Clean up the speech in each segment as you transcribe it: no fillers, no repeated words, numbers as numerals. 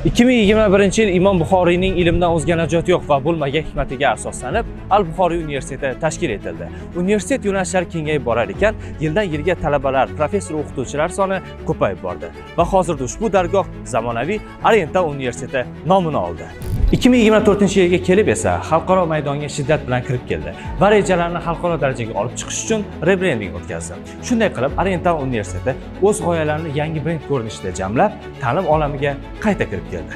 2021 yil Imom Buxoriyning ilmdan o'zga najot yo'q va bo'lmagan hikmatiga asoslanib Al-Buxoriy universiteti tashkil etildi. Universitet yo'nalishlari kengayib borar ekan, yildan yilga talabalar, professor o'qituvchilar soni ko'payib bordi va hozirda ushbu dargoh zamonaviy Oriental universiteti nomini oldi. 2024-yilga kelib esa xalqaro maydonga shiddat bilan kirib keldi va rejalarni xalqaro darajaga olib chiqish uchun rebrending o'tkazdi. Shunday qilib, Oriental universiteti o'z g'oyalarini yangi brend ko'rinishida jamlab, ta'lim olamiga qayta kirib keldi.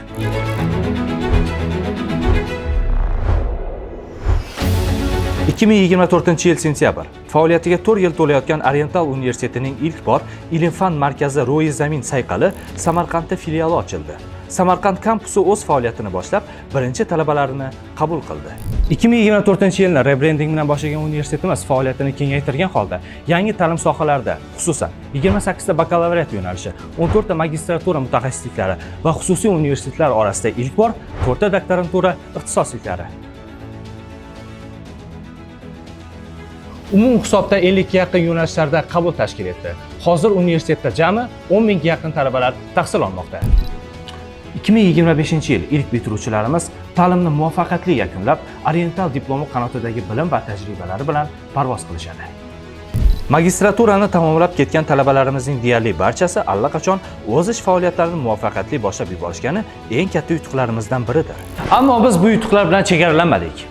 ...2024 yil sentyabr. Faoliyatiga 4 yil to'layotgan Oriental universitetining ilk bor ilm-fan markazi Ro'yi Zamin sayqali Samarqandda filiali ochildi. Samarqand kampusi o'z faoliyatini boshlab, birinchi talabalarini qabul qildi. 2024-yilni rebrending bilan boshlagan universitetimiz faoliyatini kengaytirgan holda yangi ta'lim sohalarida, xususan 28 ta bakalavriat yo'nalishi, 14 ta magistratura mutaxassisliklari va xususiy universitetlar orasida ilk bor 4 ta doktorantura ixtisosliklari. Umum hisobda 50 ga yaqin yo'nalishlarda qabul tashkil etdi. Hozir universitetda jami 10 mingga yaqin talabalar tahsil olmoqda. 2025-yil ilk bitiruvchilarimiz ta'limni muvaffaqiyatli yakunlab, Oriental diplomi qanotidagi bilim va tajribalari bilan parvoz qilishadi. Magistraturani tamomlab ketgan talabalarimizning deyarli barchasi allaqachon o'z ish faoliyatlarini muvaffaqiyatli boshlab yuborishgani eng katta yutuqlarimizdan biridir. Ammo biz bu yutuqlar bilan chegaralanmadik.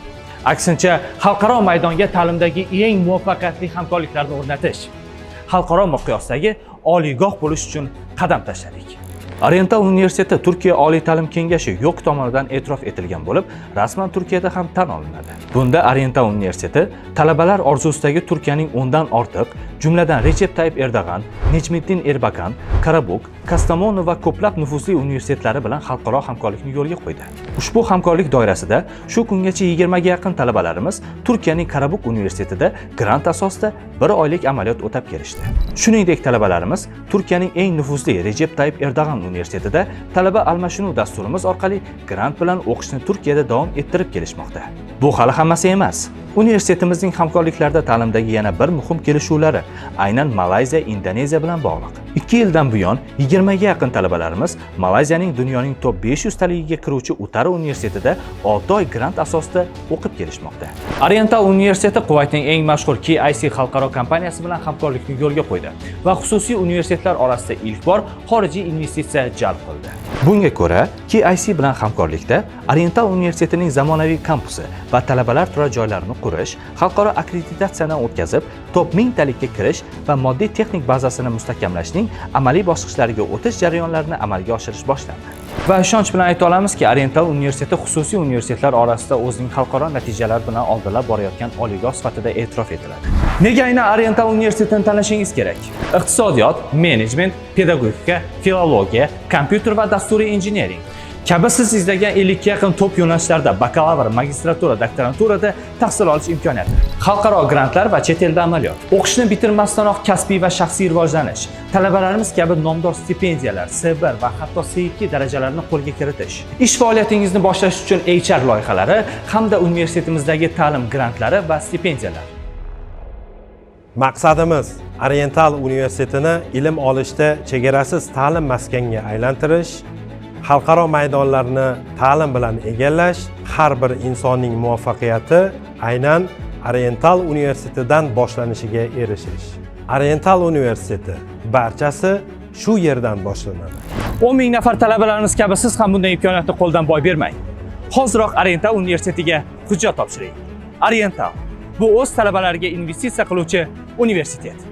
Aksincha, xalqaro maydonga ta'limdagi eng muvaffaqiyatli hamkorliklarni o'rnatish, xalqaro miqyosdagi oliygoh bo'lish uchun qadam tashladik. Oriental universiteti Turkiya oliy ta'lim kengashi YOK tomonidan e'tirof etilgan bo'lib, rasman Turkiyada ham tan olinadi. Bunda Oriental universiteti talabalar orzusidagi Turkiyaning 10 dan ortiq, jumladan Recep Tayyip Erdo'g'an, Necmettin Erbakan, Karabuk, Kastamonu va ko'plab nufuzli universitetlari bilan xalqaro hamkorlikni yo'lga qo'ydi. Ushbu hamkorlik doirasida shu kungacha 20 ga yaqin talabalarimiz Turkiyaning Karabuk universitetida grant asosida 1 oylik amaliyot o'tab kelishdi. Shuningdek, talabalarimiz Turkiyaning eng nufuzli Recep Tayyip Erdo'g'an universitetida talaba almashinuv dasturimiz orqali grant bilan o'qishni Turkiyada davom ettirib kelishmoqda. Bu hali hammasi emas. Universitetimizning hamkorliklarda ta'limdagi yana bir muhim kelishuvlari aynan Malayziya, Indoneziya bilan bog'liq. 2 yildan buyon 20 ga yaqin talabalarimiz Malayziyaning dunyoning top 500 taligiga kiruvchi Utara universitetida 6 oy grant asosida o'qib kelishmoqda. Oriental universiteti Kuvaytning eng mashhur KIC xalqaro kompaniyasi bilan hamkorlikni yo'lga qo'ydi va xususiy universitetlar orasida ilk bor xorijiy investitsiya jalb qildi. Bunga ko'ra, KIC bilan hamkorlikda Oriental universitetining zamonaviy kampusi va talabalar turar joylarini qurish, xalqaro akkreditatsiyadan o'tkazib, top 1000 talikka kirish va moddiy texnik bazasini mustahkamlashning amaliy bosqichlariga o'tish jarayonlarini amalga oshirish boshlandi. Va ishonch bilan ayta olamizki, Oriental universiteti xususiy universitetlar orasida o'zining xalqaro natijalari bilan oldinlab borayotgan oliygoh sifatida e'tirof etiladi. Nega aynan Oriental universitetini tanlashingiz kerak? Iqtisodiyot, menejment, pedagogika, filologiya, kompyuter va dasturiy injiniring kabi siz izlagan 50 ga yaqin top yo'nalishlarda bakalavr, magistratura, doktoranturada tahsil olish imkoniyati, xalqaro grantlar va chet elda amaliyot, o'qishni bitirmasdanoq kasbiy va shaxsiy rivojlanish, talabalarimiz kabi nomdor stipendiyalar, C1 va hatto C2 darajalarini qo'lga kiritish, ish faoliyatingizni boshlash uchun HR loyihalari hamda universitetimizdagi ta'lim grantlari va stipendiyalar. Maqsadimiz Oriental universitetini ilm olishda chegarasiz ta'lim maskaniga aylantirish, xalqaro maydonlarni ta'lim bilan egallash, har bir insonning muvaffaqiyati aynan Oriental universitetidan boshlanishiga erishish. Oriental universiteti barchasi shu yerdan boshlanadi. 10 ming nafar talabalarimiz kabi siz ham bunday imkoniyatni qo'ldan boy bermang. Hoziroq Oriental universitetiga hujjat topshiring. Oriental bu o'z talabalariga investitsiya qiluvchi universitet.